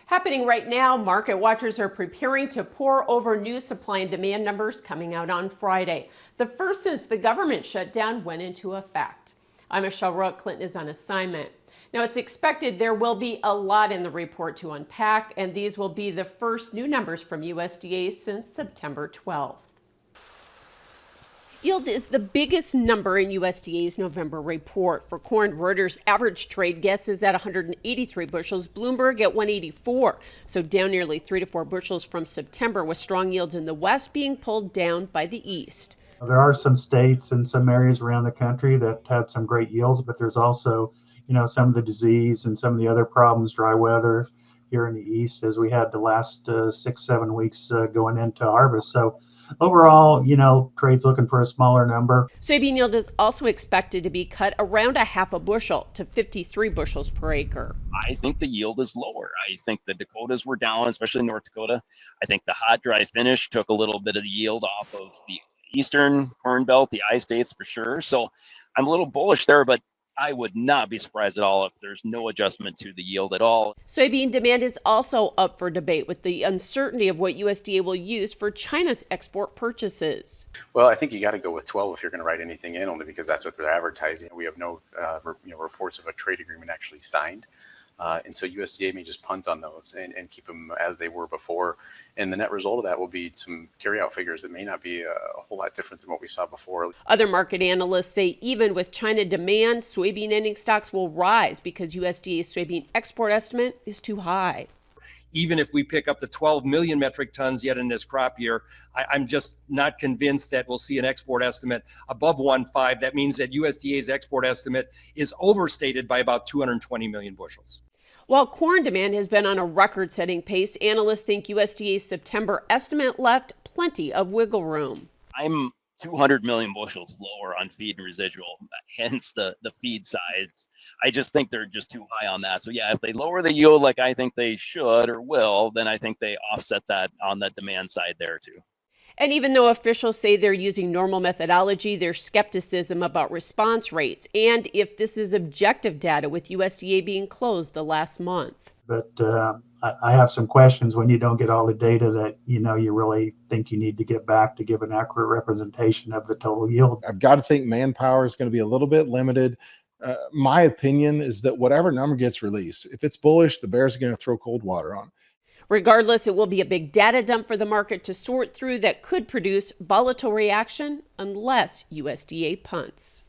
Happening right now, market watchers are preparing to pore over new supply and demand numbers coming out on Friday, the first since the government shutdown went into effect. I'm Michelle Rook. Clinton is on assignment. Now, it's expected there will be a lot in the report to unpack, and these will be the first new numbers from USDA since September 12th. Yield is the biggest number in USDA's November report. For corn, Reuters' average trade guess is at 183 bushels, Bloomberg at 184, so down nearly 3 to 4 bushels from September, with strong yields in the West being pulled down by the East. There are some states and some areas around the country that had some great yields, but there's also, some of the disease and some of the other problems, dry weather here in the East, as we had the last 6-7 weeks going into harvest. So overall, trade's looking for a smaller number. Soybean yield is also expected to be cut around 1/2 bushel to 53 bushels per acre. I think the yield is lower. I think the Dakotas were down, especially North Dakota. I think the hot, dry finish took a little bit of the yield off of the Eastern Corn Belt, the I-states for sure. So I'm a little bullish there, but I would not be surprised at all if there's no adjustment to the yield at all. Soybean demand is also up for debate with the uncertainty of what USDA will use for China's export purchases. Well, I think you got to go with 12 if you're going to write anything in, only because that's what they're advertising. We have no reports of a trade agreement actually signed. And so USDA may just punt on those and keep them as they were before. And the net result of that will be some carryout figures that may not be a whole lot different than what we saw before. Other market analysts say even with China demand, soybean ending stocks will rise because USDA's soybean export estimate is too high. Even if we pick up the 12 million metric tons yet in this crop year, I'm just not convinced that we'll see an export estimate above 1.5. That means that USDA's export estimate is overstated by about 220 million bushels. While corn demand has been on a record-setting pace, analysts think USDA's September estimate left plenty of wiggle room. I'm 200 million bushels lower on feed and residual, hence the feed side. I just think they're just too high on that. So yeah, if they lower the yield like I think they should or will, then I think they offset that on the demand side there too. And even though officials say they're using normal methodology, there's skepticism about response rates and if this is objective data, with USDA being closed the last month. But I have some questions when you don't get all the data that you really think you need to get back to give an accurate representation of the total yield. I've got to think manpower is going to be a little bit limited. My opinion is that whatever number gets released, if it's bullish, the bears are going to throw cold water on it. Regardless, it will be a big data dump for the market to sort through that could produce volatile reaction unless USDA punts.